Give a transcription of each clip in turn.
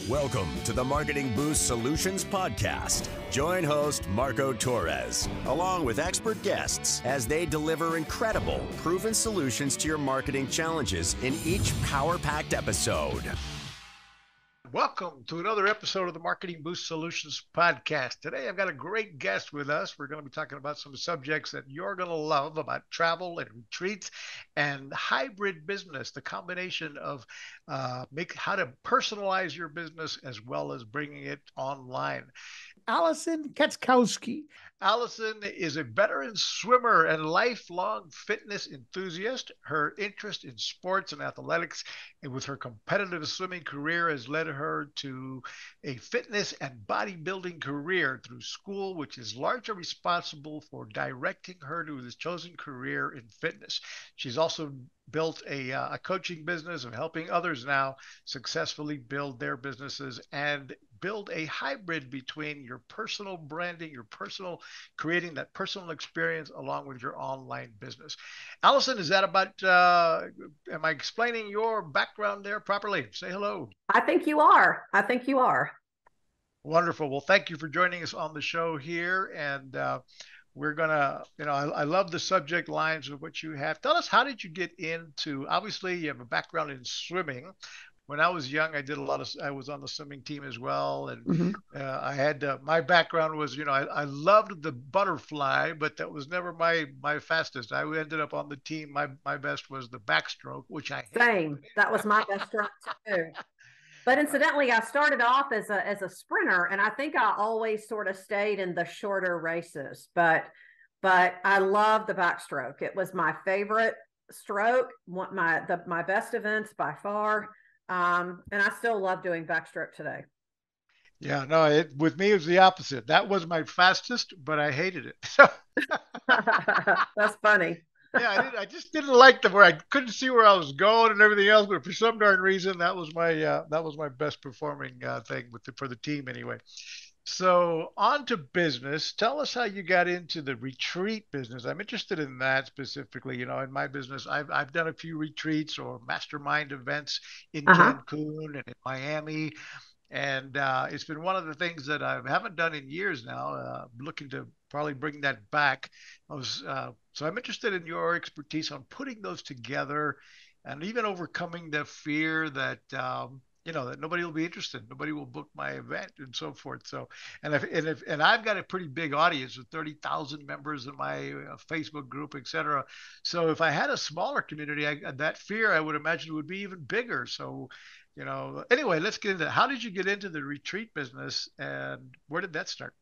Welcome to the Marketing Boost Solutions Podcast. Join host Marco Torres, along with expert guests, as they deliver incredible, proven solutions to your marketing challenges in each power-packed episode. Welcome to another episode of the Marketing Boost Solutions Podcast. Today, I've got a great guest with us. We're going to be talking about some subjects that you're going to love about travel and retreats and hybrid business, the combination of how to personalize your business as well as bringing it online. Alison Katschkowsky. Alison is a veteran swimmer and lifelong fitness enthusiast. Her interest in sports and athletics and with her competitive swimming career has led her to a fitness and bodybuilding career through school, which is largely responsible for directing her to this chosen career in fitness. She's also built a coaching business of helping others now successfully build their businesses and build a hybrid between your personal branding, creating that personal experience along with your online business. Alison, is that about, am I explaining your background there properly? Say hello. I think you are. Wonderful. Well, thank you for joining us on the show here. And we're going to, I love the subject lines of what you have. Tell us, how did you get into, obviously you have a background in swimming. When I was young, I was on the swimming team as well. And I had, my background was, I loved the butterfly, but that was never my fastest. I ended up on the team. My best was the backstroke, which I hated. Same. That was my best stroke too. But incidentally, I started off as a sprinter, and I think I always sort of stayed in the shorter races. But I love the backstroke. It was my favorite stroke, my best events by far. And I still love doing backstroke today. Yeah, no, with me it was the opposite. That was my fastest, but I hated it. That's funny. Yeah, I just didn't like where I couldn't see where I was going and everything else. But for some darn reason, that was my best performing thing for the team anyway. So on to business. Tell us how you got into the retreat business. I'm interested in that specifically. In my business, I've done a few retreats or mastermind events in Cancun and in Miami. And it's been one of the things that I haven't done in years now. Looking to probably bring that back. So I'm interested in your expertise on putting those together and even overcoming the fear that that nobody will be interested, nobody will book my event, and so forth. So, and I've got a pretty big audience with 30,000 members in my Facebook group, etc. So, if I had a smaller community, that fear I would imagine would be even bigger. So, anyway, let's get into it. How did you get into the retreat business, and where did that start?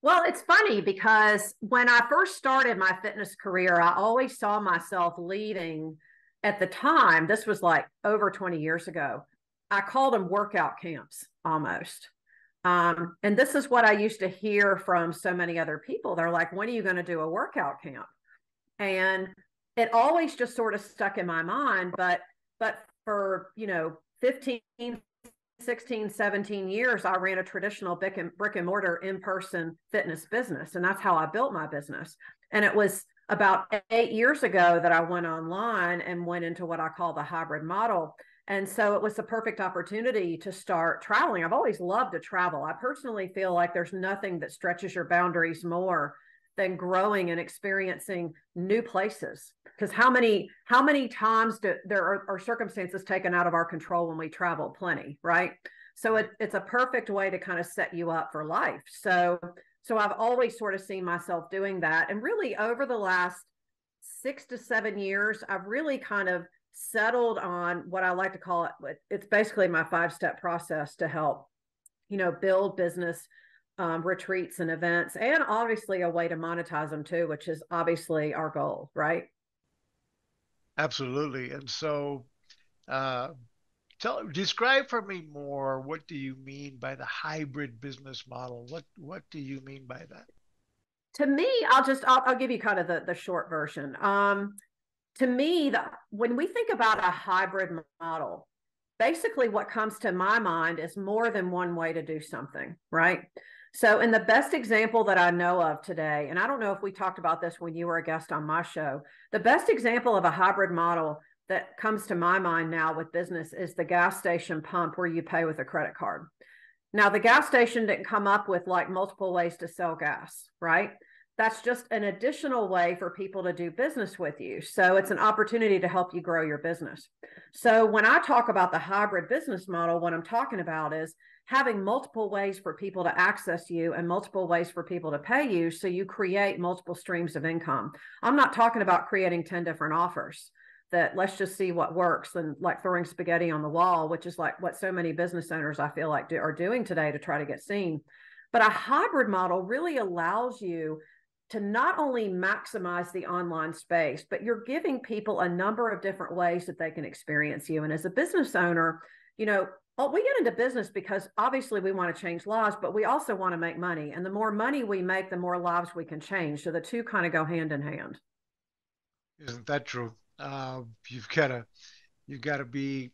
Well, it's funny because when I first started my fitness career, I always saw myself leading. At the time, this was like over 20 years ago. I called them workout camps almost. And this is what I used to hear from so many other people. They're like, when are you going to do a workout camp? And it always just sort of stuck in my mind. But for, 15, 16, 17 years, I ran a traditional brick and mortar in-person fitness business. And that's how I built my business. And it was about 8 years ago that I went online and went into what I call the hybrid model. And so it was the perfect opportunity to start traveling. I've always loved to travel. I personally feel like there's nothing that stretches your boundaries more than growing and experiencing new places. Because how many times there are circumstances taken out of our control when we travel? Plenty, right? So it's a perfect way to kind of set you up for life. So I've always sort of seen myself doing that. And really over the last 6 to 7 years, I've really kind of settled on what I like to call it. It's basically my 5-step process to help, build business retreats and events, and obviously a way to monetize them too, which is obviously our goal, right? Absolutely. And so describe for me more, what do you mean by the hybrid business model? What do you mean by that? To me, I'll give you kind of the short version. To me, when we think about a hybrid model, basically what comes to my mind is more than one way to do something, right? So in the best example that I know of today, and I don't know if we talked about this when you were a guest on my show, the best example of a hybrid model that comes to my mind now with business is the gas station pump where you pay with a credit card. Now, the gas station didn't come up with like multiple ways to sell gas, right? That's just an additional way for people to do business with you. So it's an opportunity to help you grow your business. So when I talk about the hybrid business model, what I'm talking about is having multiple ways for people to access you and multiple ways for people to pay you, so you create multiple streams of income. I'm not talking about creating 10 different offers that let's just see what works and like throwing spaghetti on the wall, which is like what so many business owners I feel like are doing today to try to get seen. But a hybrid model really allows you to not only maximize the online space, but you're giving people a number of different ways that they can experience you. And as a business owner, we get into business because obviously we want to change lives, but we also want to make money. And the more money we make, the more lives we can change. So the two kind of go hand in hand. Isn't that true? You've got to be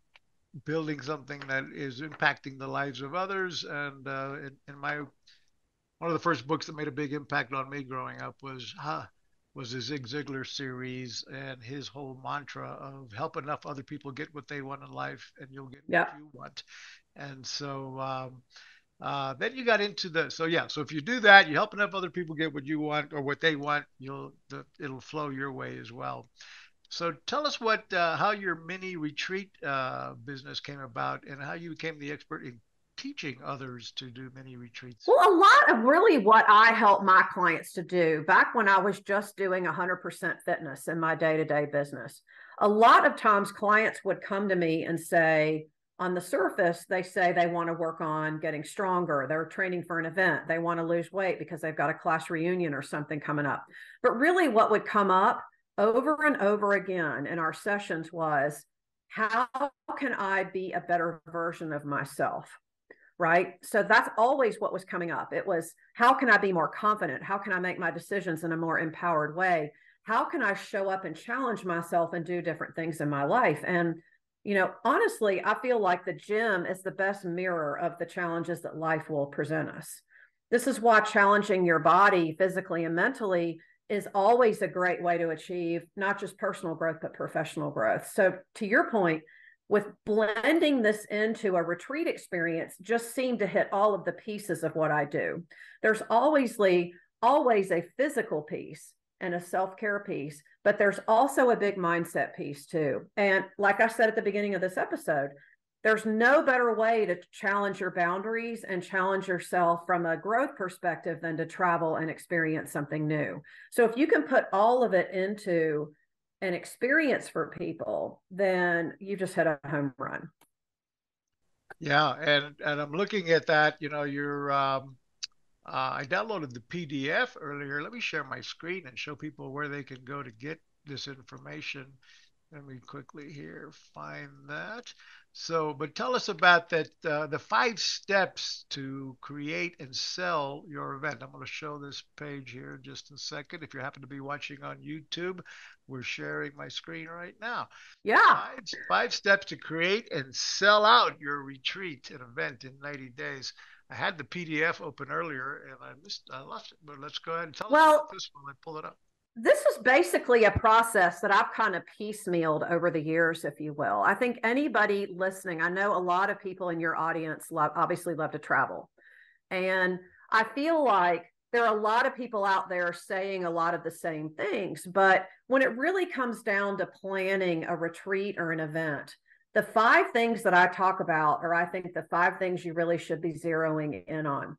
building something that is impacting the lives of others. And in my one of the first books that made a big impact on me growing up was the Zig Ziglar series, and his whole mantra of help enough other people get what they want in life, and you'll get what you want. And so then you got into so if you do that, you help enough other people get what you want or what they want, it'll flow your way as well. So tell us how your mini retreat business came about, and how you became the expert in teaching others to do mini retreats. Well, a lot of really what I help my clients to do back when I was just doing 100% fitness in my day-to-day business, a lot of times clients would come to me and say, on the surface, they say they want to work on getting stronger. They're training for an event. They want to lose weight because they've got a class reunion or something coming up. But really what would come up over and over again in our sessions was, how can I be a better version of myself? Right? So that's always what was coming up. It was, how can I be more confident? How can I make my decisions in a more empowered way? How can I show up and challenge myself and do different things in my life? And, honestly, I feel like the gym is the best mirror of the challenges that life will present us. This is why challenging your body physically and mentally is always a great way to achieve not just personal growth, but professional growth. So to your point, with blending this into a retreat experience, just seemed to hit all of the pieces of what I do. There's always a physical piece and a self-care piece, but there's also a big mindset piece too. And like I said at the beginning of this episode, there's no better way to challenge your boundaries and challenge yourself from a growth perspective than to travel and experience something new. So if you can put all of it into an experience for people, then you just hit a home run. Yeah, and I'm looking at that. I downloaded the PDF earlier. Let me share my screen and show people where they can go to get this information. Let me quickly here find that. So, but tell us about that, the 5 steps to create and sell your event. I'm going to show this page here in just a second. If you happen to be watching on YouTube, we're sharing my screen right now. Yeah. 5 steps to create and sell out your retreat, an event in 90 days. I had the PDF open earlier and I lost it, but let's go ahead and tell us about this while I pull it up. This is basically a process that I've kind of piecemealed over the years, if you will. I think anybody listening, I know a lot of people in your audience obviously love to travel. And I feel like there are a lot of people out there saying a lot of the same things. But when it really comes down to planning a retreat or an event, the 5 things that I talk about are, I think, the 5 things you really should be zeroing in on.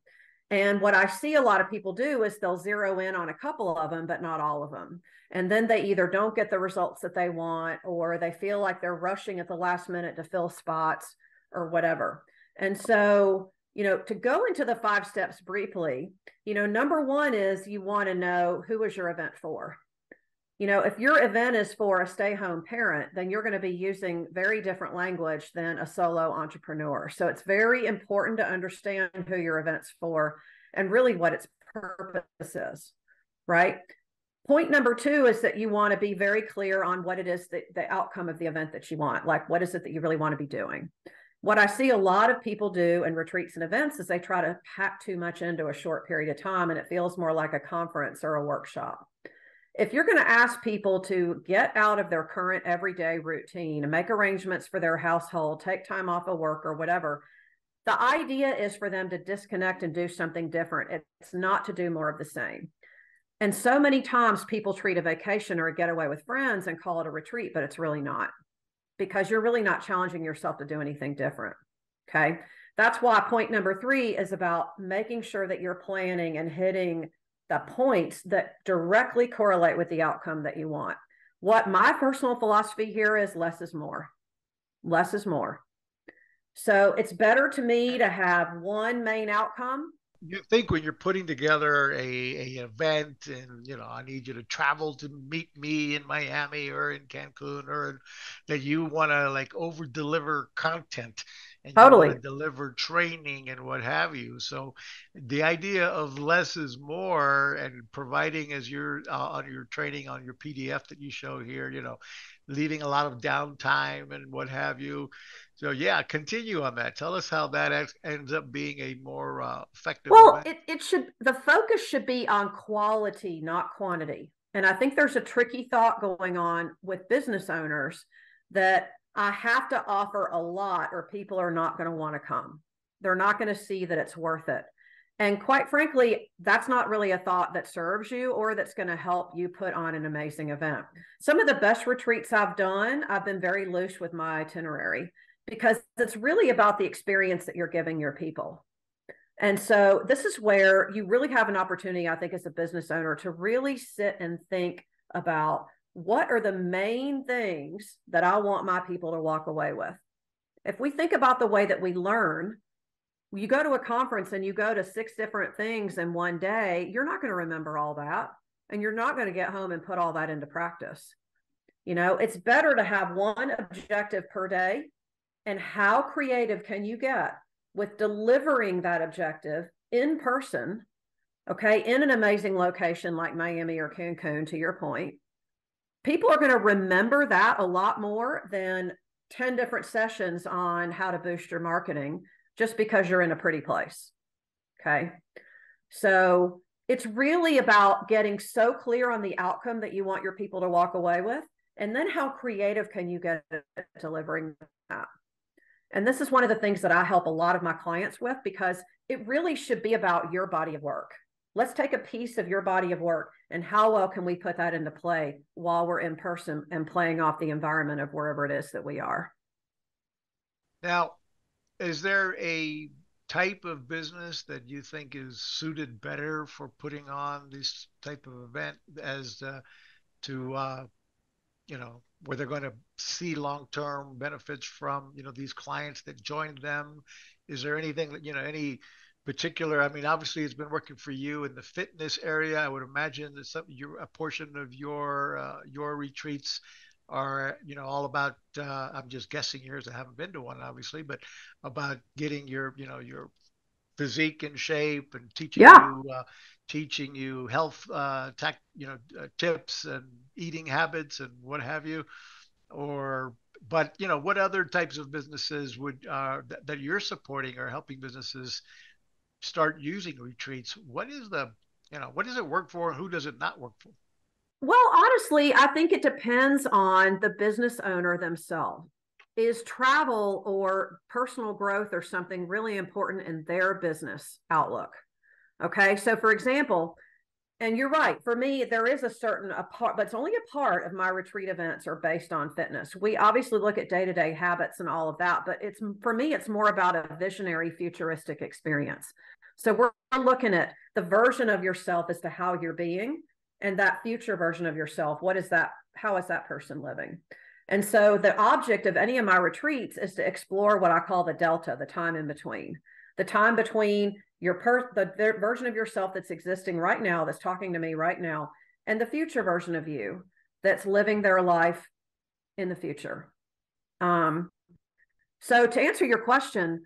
And what I see a lot of people do is they'll zero in on a couple of them, but not all of them. And then they either don't get the results that they want, or they feel like they're rushing at the last minute to fill spots or whatever. And so, to go into the 5 steps briefly, number 1 is you want to know, who is your event for? If your event is for a stay-home parent, then you're going to be using very different language than a solo entrepreneur. So it's very important to understand who your event's for and really what its purpose is, right? Point number 2 is that you want to be very clear on what it is the outcome of the event that you want. Like, what is it that you really want to be doing? What I see a lot of people do in retreats and events is they try to pack too much into a short period of time, and it feels more like a conference or a workshop. If you're going to ask people to get out of their current everyday routine and make arrangements for their household, take time off of work or whatever, the idea is for them to disconnect and do something different. It's not to do more of the same. And so many times people treat a vacation or a getaway with friends and call it a retreat, but it's really not, because you're really not challenging yourself to do anything different. Okay. That's why point number 3 is about making sure that you're planning and hitting the points that directly correlate with the outcome that you want. What my personal philosophy here is, less is more. Less is more. So it's better to me to have one main outcome. You think when you're putting together a event and, I need you to travel to meet me in Miami or in Cancun, or that you want to like over deliver content and you want Totally. to deliver training and what have you. So the idea of less is more, and providing as you're on your training on your PDF that you show here, leaving a lot of downtime and what have you. So yeah, continue on that. Tell us how that ends up being a more effective Well, event. the focus should be on quality, not quantity. And I think there's a tricky thought going on with business owners that I have to offer a lot or people are not going to want to come. They're not going to see that it's worth it. And quite frankly, that's not really a thought that serves you or that's going to help you put on an amazing event. Some of the best retreats I've done, I've been very loose with my itinerary, because it's really about the experience that you're giving your people. And so this is where you really have an opportunity, I think, as a business owner to really sit and think about what are the main things that I want my people to walk away with. If we think about the way that we learn, you go to a conference and you go to 6 different things in one day, you're not going to remember all that. And you're not going to get home and put all that into practice. It's better to have one objective per day. And how creative can you get with delivering that objective in person, okay, in an amazing location like Miami or Cancun, to your point? People are going to remember that a lot more than 10 different sessions on how to boost your marketing just because you're in a pretty place, okay? So it's really about getting so clear on the outcome that you want your people to walk away with, and then how creative can you get at delivering that? And this is one of the things that I help a lot of my clients with, because it really should be about your body of work. Let's take a piece of your body of work and how well can we put that into play while we're in person and playing off the environment of wherever it is that we are. Now, is there a type of business that you think is suited better for putting on this type of event as to where they're going to see long-term benefits from, these clients that joined them? Is there anything that, any particular, I mean, obviously it's been working for you in the fitness area. I would imagine that a portion of your retreats are, all about, I'm just guessing here as I haven't been to one, obviously, but about getting your physique in shape and Yeah. teaching you health tips and eating habits and what have you. But what other types of businesses would that you're supporting or helping businesses start using retreats? What does it work for and who does it not work for? Well, honestly, I think it depends on the business owner themselves. Is travel or personal growth or something really important in their business outlook? Okay. So for example, and you're right, for me, there is a part, but it's only a part of my retreat events are based on fitness. We obviously look at day-to-day habits and all of that, but for me, it's more about a visionary, futuristic experience. So we're looking at the version of yourself as to how you're being, and that future version of yourself. What is that? How is that person living? And so the object of any of my retreats is to explore what I call the delta, the time in between. The time between the version of yourself that's existing right now, that's talking to me right now, and the future version of you that's living their life in the future. So to answer your question,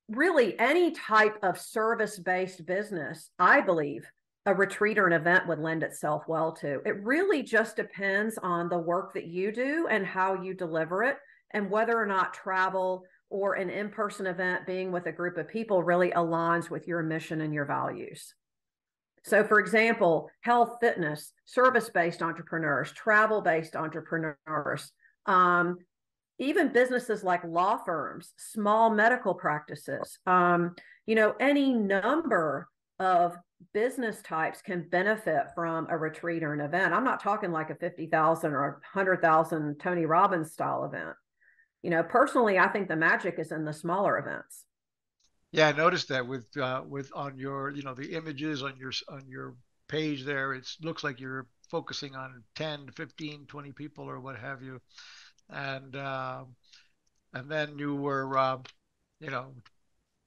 really any type of service-based business, I believe a retreat or an event would lend itself well to. It really just depends on the work that you do and how you deliver it, and whether or not travel or an in-person event being with a group of people really aligns with your mission and your values. So for example, health, fitness, service-based entrepreneurs, travel-based entrepreneurs, even businesses like law firms, small medical practices, any number of business types can benefit from a retreat or an event. I'm not talking like a 50,000 or 100,000 Tony Robbins style event. Personally, I think the magic is in the smaller events. Yeah, I noticed that with on your, the images on your page there, it looks like you're focusing on 10 to 15, 20 people or what have you. And and then you were you know,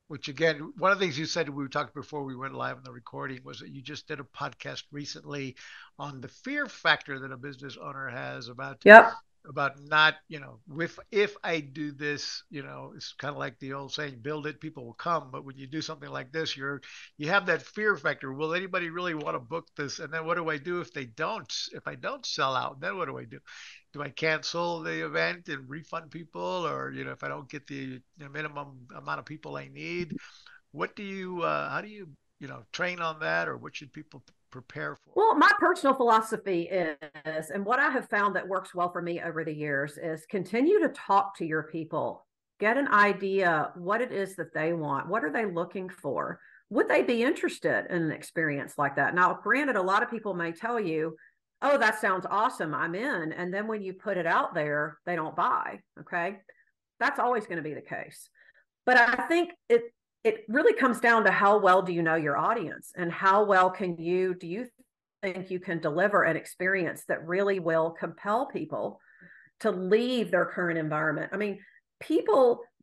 which again, one of the things you said, we talked before we went live on the recording, was that you just did a podcast recently on the fear factor that a business owner has Yep. about not, if I do this, it's kind of like the old saying, build it, people will come. But when you do something like this, you have that fear factor. Will anybody really want to book this? And then what do I do if if I don't sell out? Then what do I do? Do I cancel the event and refund people? Or, if I don't get the minimum amount of people I need, how do you, train on that, or what should people prepare for? Well, my personal philosophy is, and what I have found that works well for me over the years, is continue to talk to your people, get an idea what it is that they want. What are they looking for? Would they be interested in an experience like that? Now, granted, a lot of people may tell you, oh, that sounds awesome, I'm in. And then when you put it out there, they don't buy. Okay. That's always going to be the case. But I think it really comes down to how well do you know your audience, and how well do you think you can deliver an experience that really will compel people to leave their current environment. I mean, I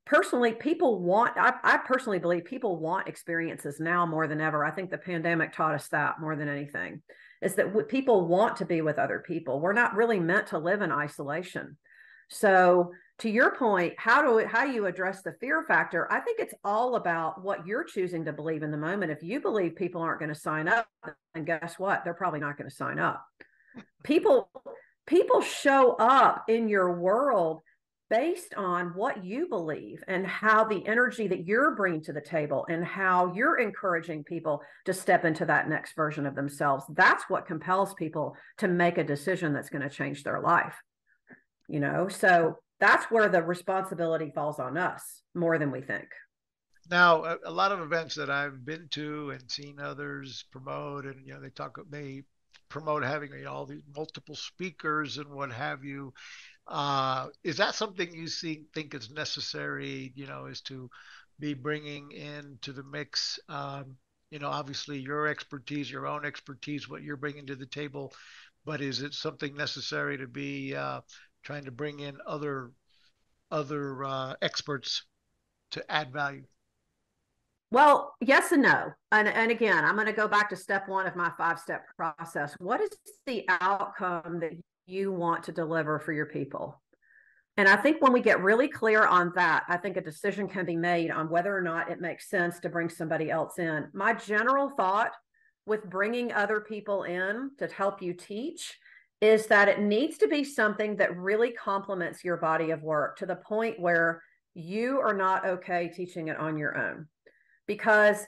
personally believe people want experiences now more than ever. I think the pandemic taught us that more than anything, is that people want to be with other people. We're not really meant to live in isolation. So to your point, how do you address the fear factor? I think it's all about what you're choosing to believe in the moment. If you believe people aren't going to sign up, then guess what? They're probably not going to sign up. People show up in your world based on what you believe and how the energy that you're bringing to the table and how you're encouraging people to step into that next version of themselves. That's what compels people to make a decision that's going to change their life. So that's where the responsibility falls on us more than we think. Now, a lot of events that I've been to and seen others promote, and they promote having all these multiple speakers and what have you. Is that something you think is necessary? Is to be bringing into the mix? Obviously your expertise, your own expertise, what you're bringing to the table, but is it something necessary to be trying to bring in other experts to add value? Well, yes and no. And again, I'm going to go back to step one of my 5-step process. What is the outcome that you want to deliver for your people? And I think when we get really clear on that, I think a decision can be made on whether or not it makes sense to bring somebody else in. My general thought with bringing other people in to help you teach is that it needs to be something that really complements your body of work to the point where you are not okay teaching it on your own. Because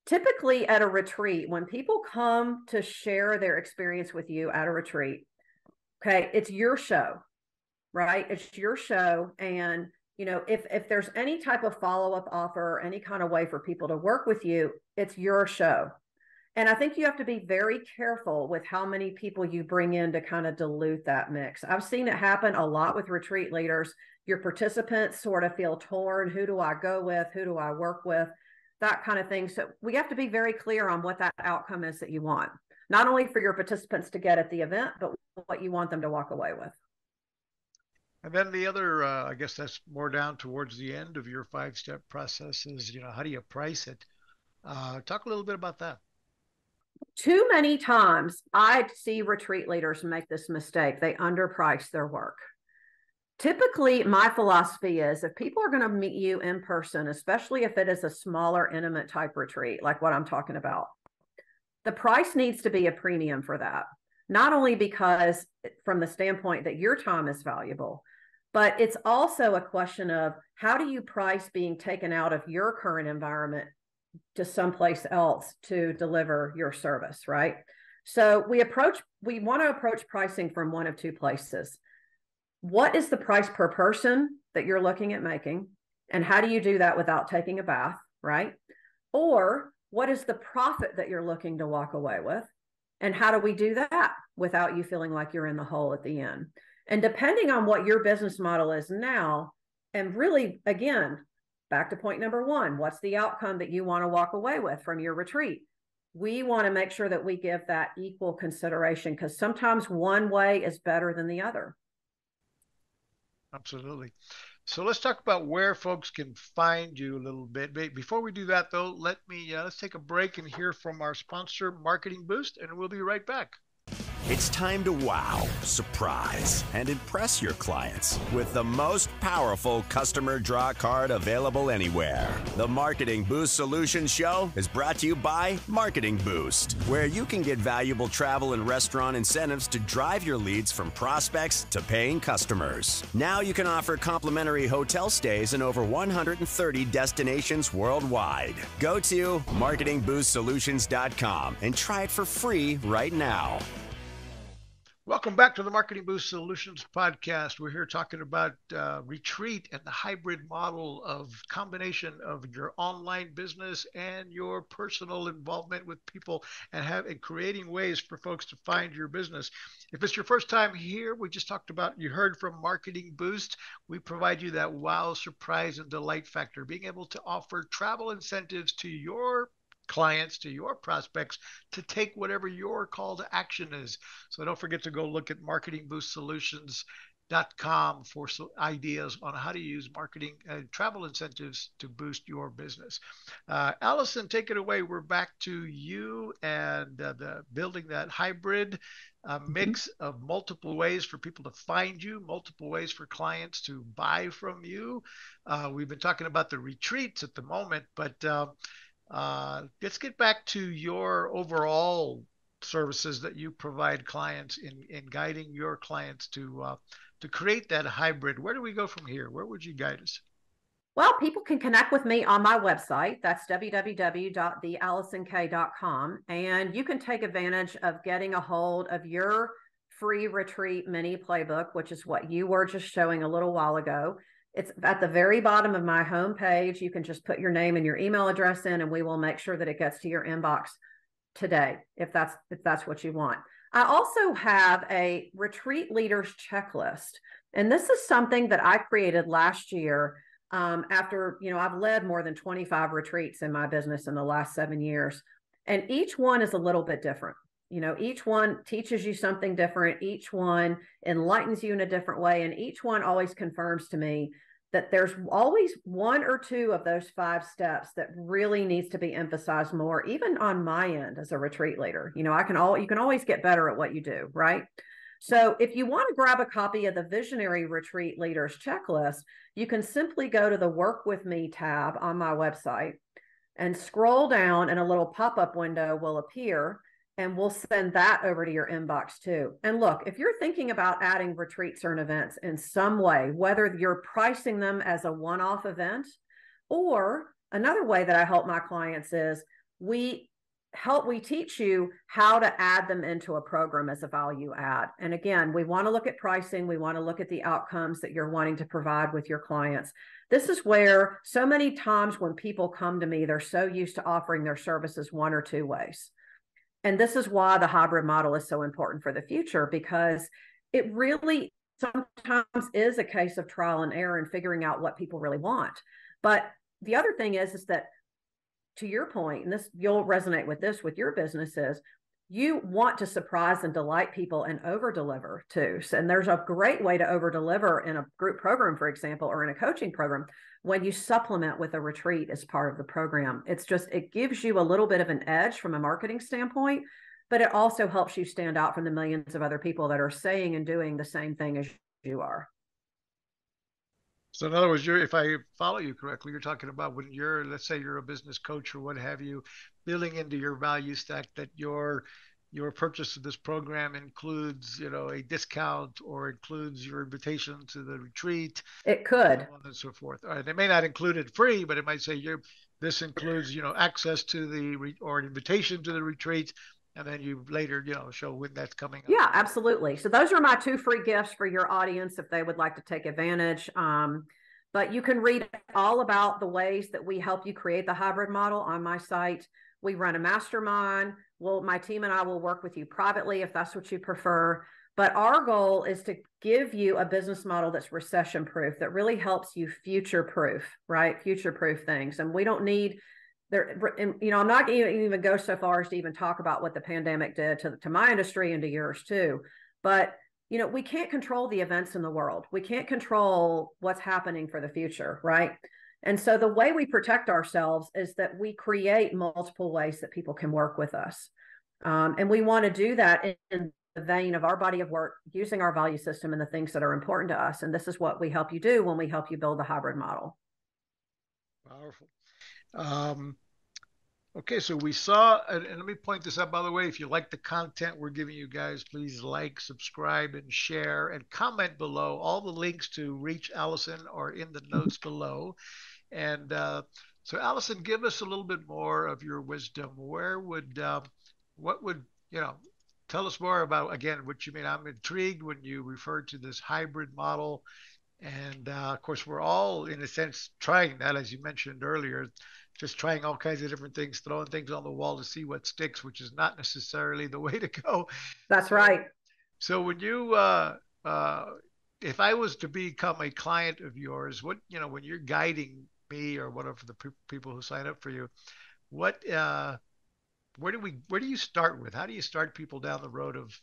typically at a retreat, when people come to share their experience with you at a retreat, okay, it's your show, right? It's your show. And, if there's any type of follow-up offer or any kind of way for people to work with you, it's your show. And I think you have to be very careful with how many people you bring in to kind of dilute that mix. I've seen it happen a lot with retreat leaders. Your participants sort of feel torn. Who do I go with? Who do I work with? That kind of thing. So we have to be very clear on what that outcome is that you want, not only for your participants to get at the event, but what you want them to walk away with. And then the other, I guess that's more down towards the end of your 5-step process is, how do you price it? Talk a little bit about that. Too many times I see retreat leaders make this mistake. They underprice their work. Typically, my philosophy is if people are going to meet you in person, especially if it is a smaller, intimate type retreat, like what I'm talking about, the price needs to be a premium for that. Not only because from the standpoint that your time is valuable, but it's also a question of how do you price being taken out of your current environment to someplace else to deliver your service, right? So we want to approach pricing from one of two places. What is the price per person that you're looking at making? And how do you do that without taking a bath, right? Or what is the profit that you're looking to walk away with? And how do we do that without you feeling like you're in the hole at the end? And depending on what your business model is now, and really, again, back to point number one, what's the outcome that you want to walk away with from your retreat? We want to make sure that we give that equal consideration, because sometimes one way is better than the other. Absolutely. So let's talk about where folks can find you a little bit. Before we do that, though, let's take a break and hear from our sponsor, Marketing Boost, and we'll be right back. It's time to wow, surprise, and impress your clients with the most powerful customer draw card available anywhere. The Marketing Boost Solutions Show is brought to you by Marketing Boost, where you can get valuable travel and restaurant incentives to drive your leads from prospects to paying customers. Now you can offer complimentary hotel stays in over 130 destinations worldwide. Go to marketingboostsolutions.com and try it for free right now. Welcome back to the Marketing Boost Solutions podcast. We're here talking about retreat and the hybrid model of combination of your online business and your personal involvement with people, and creating ways for folks to find your business. If it's your first time here, we just talked about, you heard from Marketing Boost. We provide you that wow, surprise, and delight factor, being able to offer travel incentives to your clients, to your prospects, to take whatever your call to action is. So don't forget to go look at marketingboostsolutions.com for ideas on how to use marketing and travel incentives to boost your business. Alison, take it away. We're back to you and the building that hybrid mix of multiple ways for people to find you, multiple ways for clients to buy from you. We've been talking about the retreats at the moment, but let's get back to your overall services that you provide clients in guiding your clients to create that hybrid. Where do we go from here? Where would you guide us? Well, people can connect with me on my website. That's www.thealisonk.com. And you can take advantage of getting a hold of your free retreat mini playbook, which is what you were just showing a little while ago. It's at the very bottom of my homepage. You can just put your name and your email address in, and we will make sure that it gets to your inbox today, if that's what you want. I also have a retreat leaders checklist, and this is something that I created last year. After, I've led more than 25 retreats in my business in the last 7 years, and each one is a little bit different. Each one teaches you something different. Each one enlightens you in a different way. And each one always confirms to me that there's always one or two of those 5 steps that really needs to be emphasized more, even on my end as a retreat leader. You can always get better at what you do, right? So if you want to grab a copy of the Visionary Retreat Leaders Checklist, you can simply go to the Work With Me tab on my website and scroll down, and a little pop-up window will appear. And we'll send that over to your inbox too. And look, if you're thinking about adding retreats or events in some way, whether you're pricing them as a one-off event, or another way that I help my clients is we teach you how to add them into a program as a value add. And again, we want to look at pricing. We want to look at the outcomes that you're wanting to provide with your clients. This is where so many times when people come to me, they're so used to offering their services one or two ways. And this is why the hybrid model is so important for the future, because it really sometimes is a case of trial and error and figuring out what people really want. But the other thing is that, to your point, and this, you'll resonate with this with your businesses, you want to surprise and delight people and over deliver too. And there's a great way to over deliver in a group program, for example, or in a coaching program, when you supplement with a retreat as part of the program. It gives you a little bit of an edge from a marketing standpoint, but it also helps you stand out from the millions of other people that are saying and doing the same thing as you are. So in other words, if I follow you correctly, you're talking about when let's say you're a business coach or what have you, building into your value stack that your purchase of this program includes, a discount, or includes your invitation to the retreat. It could. So on and so forth. All right. They may not include it free, but it might say this includes, access to or an invitation to the retreats, and then you later, show when that's coming up. Yeah, absolutely. So those are my 2 free gifts for your audience if they would like to take advantage. But you can read all about the ways that we help you create the hybrid model on my site. We run a mastermind. My team and I will work with you privately if that's what you prefer. But our goal is to give you a business model that's recession proof, that really helps you future proof, right? Future proof things. And we don't need there, I'm not going to even go so far as to even talk about what the pandemic did to my industry and to yours too. But we can't control the events in the world. We can't control what's happening for the future, right? And so the way we protect ourselves is that we create multiple ways that people can work with us. And we want to do that in the vein of our body of work, using our value system and the things that are important to us. And this is what we help you do when we help you build the hybrid model. Powerful. Okay, so we saw, and let me point this out, by the way, if you like the content we're giving you guys, please like, subscribe, and share, and comment below. All the links to reach Alison are in the notes below. And so Alison, give us a little bit more of your wisdom. What would, tell us more about, again, what you mean. I'm intrigued when you refer to this hybrid model. And of course, we're all, in a sense, trying that, as you mentioned earlier, just trying all kinds of different things, throwing things on the wall to see what sticks, which is not necessarily the way to go. That's right. So when you, if I was to become a client of yours, when you're guiding me or whatever the people who sign up for you, where do you start with? How do you start people down the road of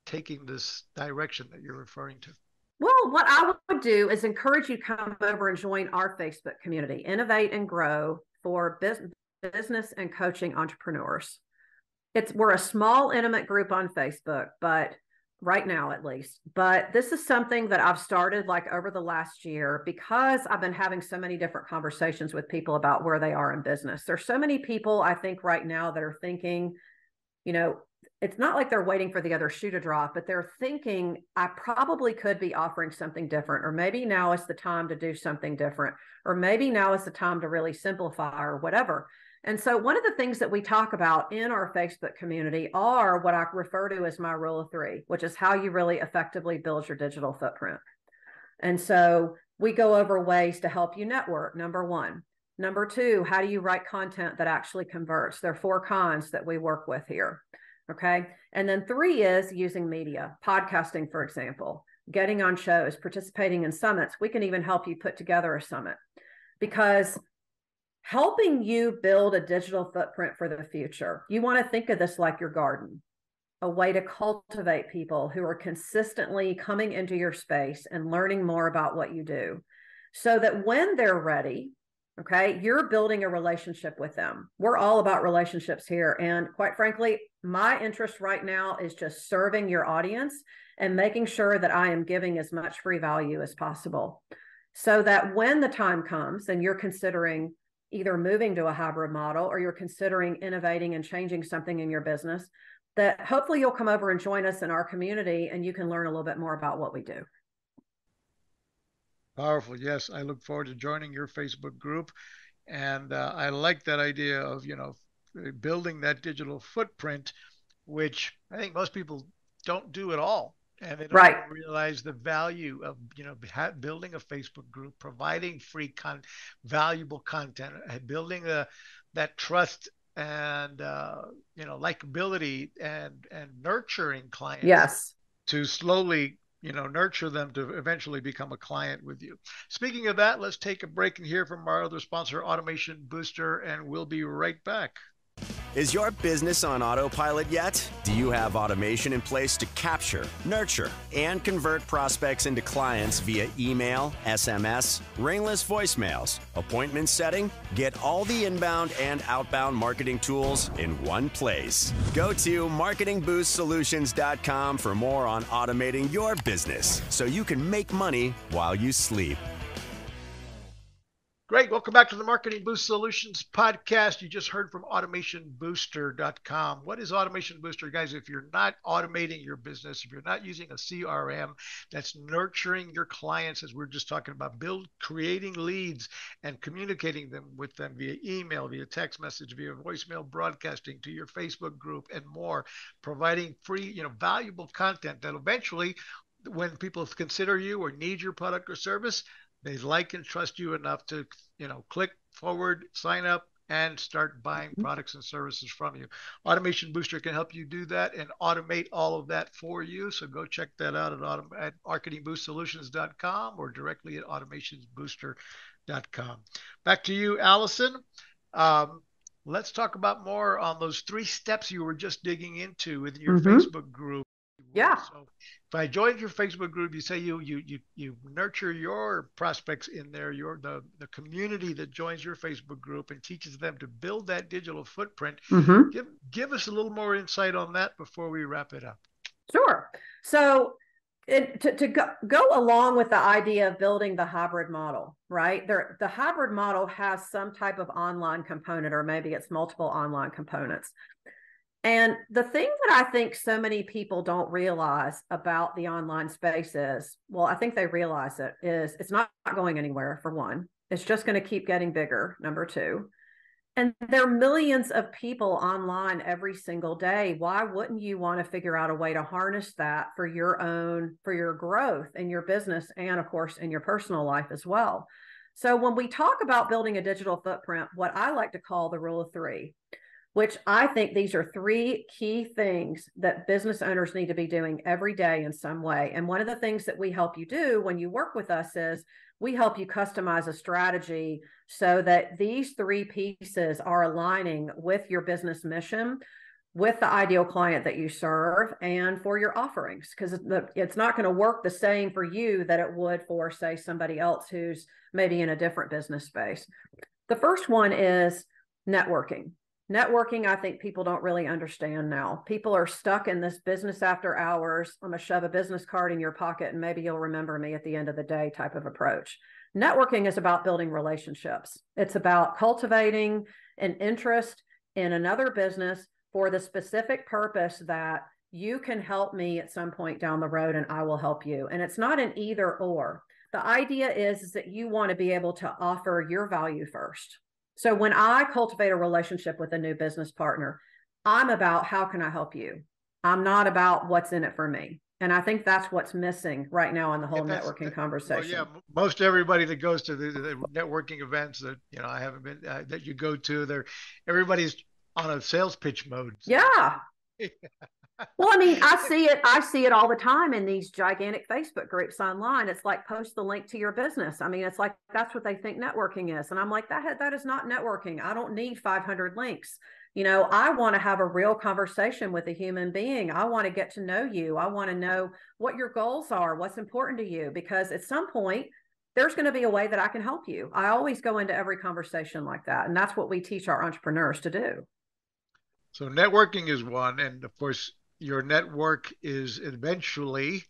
taking this direction that you're referring to? Well, what I would do is encourage you to come over and join our Facebook community, Innovate and Grow for business and coaching entrepreneurs. We're a small, intimate group on Facebook, but right now at least. But this is something that I've started like over the last year because I've been having so many different conversations with people about where they are in business. There's so many people, I think, right now that are thinking, it's not like they're waiting for the other shoe to drop, but they're thinking, I probably could be offering something different, or maybe now is the time to do something different, or maybe now is the time to really simplify or whatever. And so one of the things that we talk about in our Facebook community are what I refer to as my rule of 3, which is how you really effectively build your digital footprint. And so we go over ways to help you network, number 1. Number 2, how do you write content that actually converts? There are 4 cons that we work with here. Okay. And then 3 is using media, podcasting, for example, getting on shows, participating in summits. We can even help you put together a summit, because helping you build a digital footprint for the future, you want to think of this like your garden, a way to cultivate people who are consistently coming into your space and learning more about what you do, so that when they're ready, okay, you're building a relationship with them. We're all about relationships here. And quite frankly, my interest right now is just serving your audience and making sure that I am giving as much free value as possible, so that when the time comes and you're considering either moving to a hybrid model or you're considering innovating and changing something in your business, that hopefully you'll come over and join us in our community and you can learn a little bit more about what we do. Powerful. Yes, I look forward to joining your Facebook group. And I like that idea of, building that digital footprint, which I think most people don't do at all. And they don't even realize the value of, building a Facebook group, providing free valuable content, building that trust and, likability and nurturing clients. Yes. To slowly nurture them to eventually become a client with you. Speaking of that, let's take a break and hear from our other sponsor, Automation Booster, and we'll be right back. Is your business on autopilot yet? Do you have automation in place to capture, nurture, and convert prospects into clients via email, SMS, ringless voicemails, appointment setting? Get all the inbound and outbound marketing tools in one place. Go to marketingboostsolutions.com for more on automating your business so you can make money while you sleep. Great. Welcome back to the Marketing Boost Solutions podcast. You just heard from automationbooster.com. What is Automation Booster? Guys, if you're not automating your business, if you're not using a CRM that's nurturing your clients, as we're just talking about, creating leads and communicating them with them via email, via text message, via voicemail, broadcasting to your Facebook group and more, providing free, valuable content that eventually, when people consider you or need your product or service, they like and trust you enough to, click forward, sign up, and start buying products and services from you. Automation Booster can help you do that and automate all of that for you. So go check that out at marketingboostsolutions.com or directly at automationsbooster.com. Back to you, Allison. Let's talk about more on those 3 steps you were just digging into within your Facebook group. Yeah. So if I joined your Facebook group, you say you nurture your prospects in there, the community that joins your Facebook group and teaches them to build that digital footprint. Give us a little more insight on that before we wrap it up. Sure. So to go along with the idea of building the hybrid model, right? The hybrid model has some type of online component, or maybe it's multiple online components. And the thing that I think so many people don't realize about the online space is, well, I think they realize it, is it's not going anywhere, for one. It's just going to keep getting bigger, number 2. And there are millions of people online every single day. Why wouldn't you want to figure out a way to harness that for your growth in your business and, of course, in your personal life as well? So when we talk about building a digital footprint, what I like to call the rule of 3, which I think these are 3 key things that business owners need to be doing every day in some way. And one of the things that we help you do when you work with us is we help you customize a strategy so that these 3 pieces are aligning with your business mission, with the ideal client that you serve, and for your offerings, because it's not going to work the same for you that it would for, say, somebody else who's maybe in a different business space. The first one is networking. Networking, I think people don't really understand now. People are stuck in this business after hours. I'm going to shove a business card in your pocket and maybe you'll remember me at the end of the day type of approach. Networking is about building relationships. It's about cultivating an interest in another business for the specific purpose that you can help me at some point down the road and I will help you. And it's not an either or. The idea is that you want to be able to offer your value first. So when I cultivate a relationship with a new business partner, I'm about how can I help you? I'm not about what's in it for me. And I think that's what's missing right now in the whole networking conversation. Well, yeah, most everybody that goes to the networking events that I haven't been that you go to, everybody's on a sales pitch mode. So. Yeah. Well, I mean, I see it all the time in these gigantic Facebook groups online. It's like, post the link to your business. I mean, it's like, that's what they think networking is. And I'm like, that is not networking. I don't need 500 links. I want to have a real conversation with a human being. I want to get to know you. I want to know what your goals are, what's important to you, because at some point, there's going to be a way that I can help you. I always go into every conversation like that. And that's what we teach our entrepreneurs to do. So networking is one. And of course, your network is eventually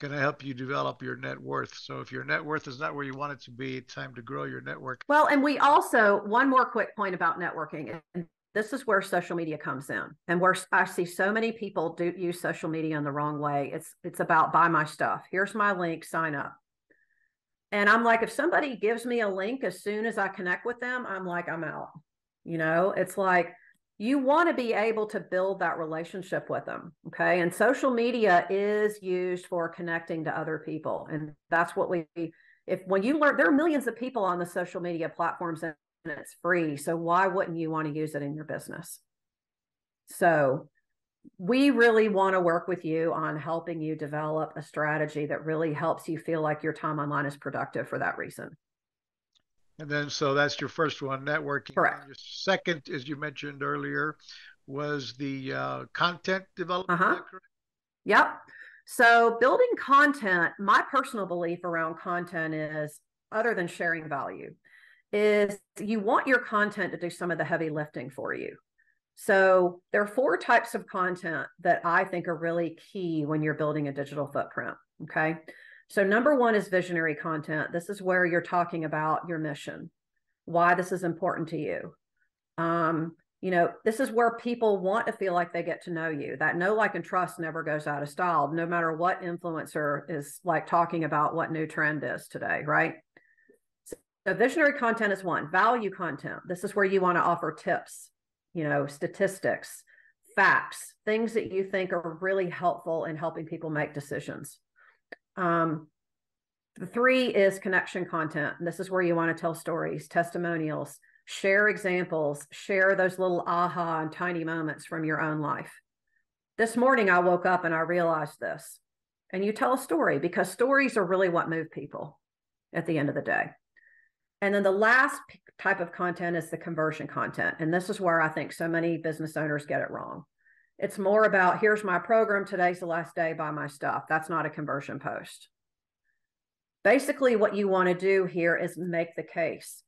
going to help you develop your net worth. So if your net worth is not where you want it to be, it's time to grow your network. Well, and we also, one more quick point about networking, and this is where social media comes in, and where I see so many people do use social media in the wrong way. It's about buy my stuff. Here's my link, sign up. And I'm like, if somebody gives me a link as soon as I connect with them, I'm like, I'm out. It's like, you want to be able to build that relationship with them. Okay. And social media is used for connecting to other people. And that's what when you learn, there are millions of people on the social media platforms and it's free. So why wouldn't you want to use it in your business? So we really want to work with you on helping you develop a strategy that really helps you feel like your time online is productive for that reason. And then, so that's your first one, networking. Correct. Your second, as you mentioned earlier, was the content development. Is that correct? Yep. So building content, my personal belief around content is, other than sharing value, is you want your content to do some of the heavy lifting for you. So there are 4 types of content that I think are really key when you're building a digital footprint. Okay. So number 1 is visionary content. This is where you're talking about your mission. why this is important to you. This is where people want to feel like they get to know you. That know, like, and trust never goes out of style, no matter what influencer is like talking about what new trend is today, right? So visionary content is one. Value content. This is where you want to offer tips, statistics, facts, things that you think are really helpful in helping people make decisions. The 3 is connection content. And this is where you want to tell stories, testimonials, share examples, share those little aha and tiny moments from your own life. This morning, I woke up and I realized this. And you tell a story, because stories are really what move people at the end of the day. And then the last type of content is the conversion content. And this is where I think so many business owners get it wrong. It's more about, here's my program, today's the last day, buy my stuff. That's not a conversion post. Basically, what you want to do here is make the case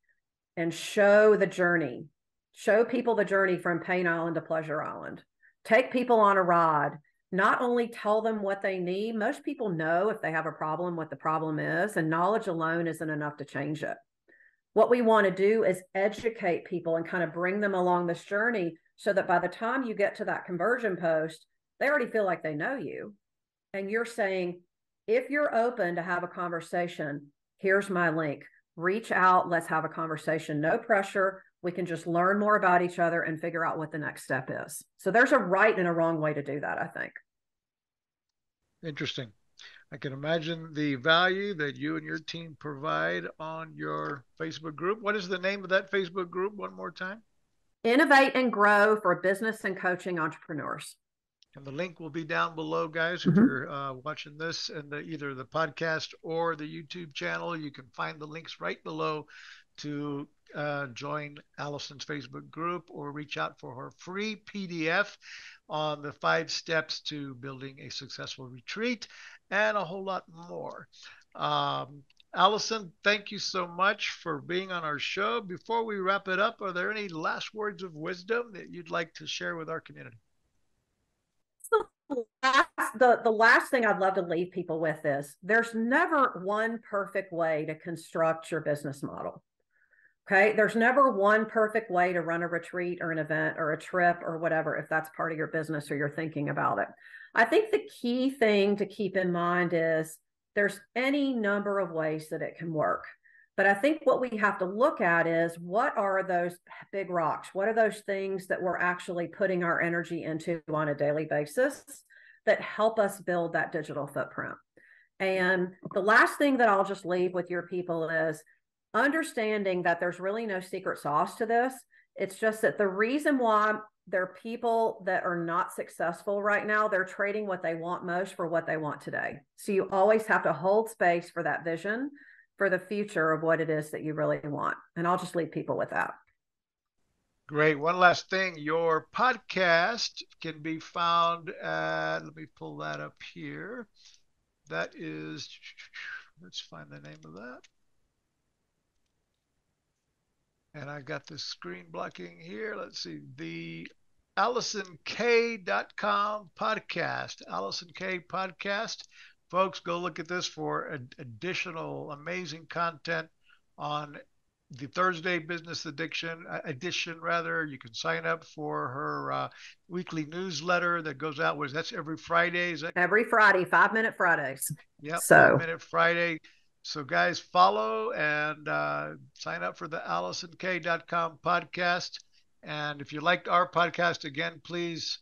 and show the journey. Show people the journey from Pain Island to Pleasure Island. Take people on a ride. Not only tell them what they need. Most people know if they have a problem, what the problem is, and knowledge alone isn't enough to change it. What we want to do is educate people and kind of bring them along this journey so that by the time you get to that conversion post, they already feel like they know you. And you're saying, if you're open to have a conversation, here's my link. Reach out. Let's have a conversation. No pressure. We can just learn more about each other and figure out what the next step is. So there's a right and a wrong way to do that, I think. Interesting. I can imagine the value that you and your team provide on your Facebook group. What is the name of that Facebook group one more time? Innovate and Grow for Business and Coaching Entrepreneurs. And the link will be down below, guys. If you're watching this in either the podcast or the YouTube channel, you can find the links right below to join Alison's Facebook group or reach out for her free PDF on the 5 steps to building a successful retreat and a whole lot more. Alison, thank you so much for being on our show. Before we wrap it up, are there any last words of wisdom that you'd like to share with our community? The last thing I'd love to leave people with is there's never one perfect way to construct your business model. Okay. There's never one perfect way to run a retreat or an event or a trip or whatever, if that's part of your business or you're thinking about it. I think the key thing to keep in mind is there's any number of ways that it can work. But I think what we have to look at is, what are those big rocks? What are those things that we're actually putting our energy into on a daily basis that help us build that digital footprint? And the last thing that I'll just leave with your people is understanding that there's really no secret sauce to this. It's just that the reason why there are people that are not successful right now, they're trading what they want most for what they want today. So you always have to hold space for that vision for the future of what it is that you really want. And I'll just leave people with that. Great. One last thing, your podcast can be found at, let me pull that up here. That is, let's find the name of that. And I got the screen blocking here. Let's see, the AlisonK.com podcast, Alison K podcast. Folks, go look at this for additional amazing content on the Thursday Business edition. You can sign up for her weekly newsletter that goes out. That's every Friday. Every Friday, 5-minute Fridays. Yep, so 5-minute Friday. So guys, follow and sign up for the AlisonK.com podcast. And if you liked our podcast, again, please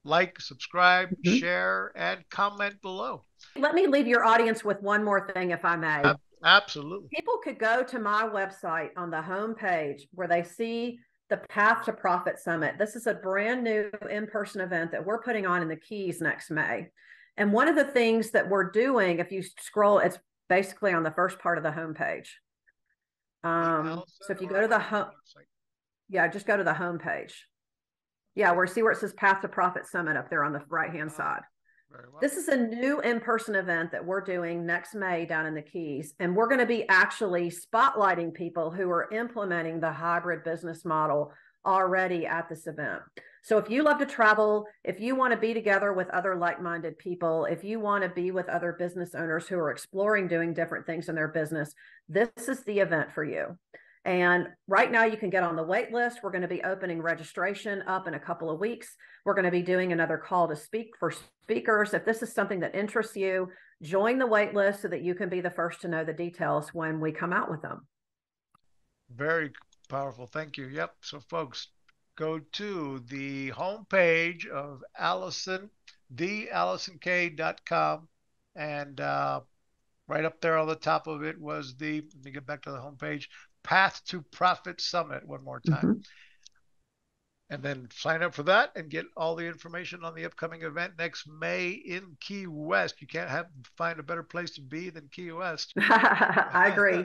like, subscribe, share, and comment below. Let me leave your audience with one more thing, if I may. Absolutely. People could go to my website on the homepage where they see the Path to Profit Summit. This is a brand new in-person event that we're putting on in the Keys next May. And one of the things that we're doing, if you scroll, it's basically on the first part of the homepage. So if you go to the home, just go to the homepage. Yeah, see where it says Path to Profit Summit up there on the right-hand side. Very well. This is a new in-person event that we're doing next May down in the Keys. And we're going to be actually spotlighting people who are implementing the hybrid business model already at this event. So if you love to travel, if you want to be together with other like-minded people, if you want to be with other business owners who are exploring doing different things in their business, this is the event for you. And right now you can get on the wait list. We're going to be opening registration up in a couple of weeks. We're going to be doing another call to speak for speakers. If this is something that interests you, join the wait list so that you can be the first to know the details when we come out with them. Very powerful. Thank you. Yep. So folks, go to the homepage of Alison, thealisonk.com, and right up there on the top of it was let me get back to the homepage, Path to Profit Summit one more time. Mm-hmm. And then sign up for that and get all the information on the upcoming event next May in Key West. You can't find a better place to be than Key West. I agree.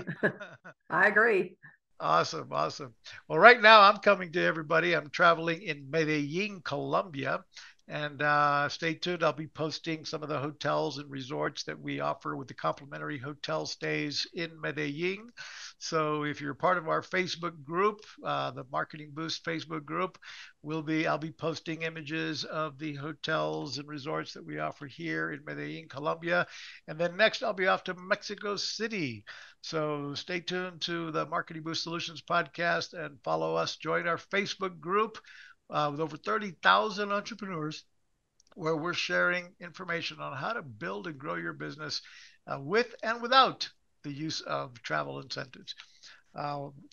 I agree. Awesome. Awesome. Well, right now I'm coming to everybody. I'm traveling in Medellin, Colombia. And stay tuned. I'll be posting some of the hotels and resorts that we offer with the complimentary hotel stays in Medellin. So if you're part of our Facebook group, the Marketing Boost Facebook group, I'll be posting images of the hotels and resorts that we offer here in Medellin, Colombia. And then next I'll be off to Mexico City. So stay tuned to the Marketing Boost Solutions podcast and follow us. Join our Facebook group. With over 30,000 entrepreneurs, where we're sharing information on how to build and grow your business with and without the use of travel incentives.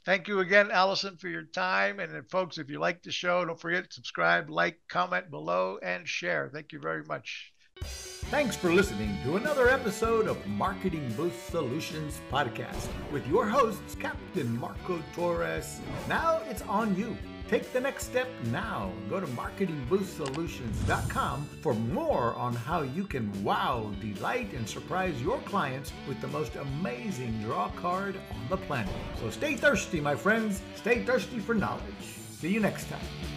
Thank you again, Alison, for your time. And folks, if you like the show, don't forget to subscribe, like, comment below, and share. Thank you very much. Thanks for listening to another episode of Marketing Boost Solutions Podcast with your hosts, Captain Marco Torres. Now it's on you. Take the next step now. Go to marketingboostsolutions.com for more on how you can wow, delight, and surprise your clients with the most amazing draw card on the planet. So stay thirsty, my friends. Stay thirsty for knowledge. See you next time.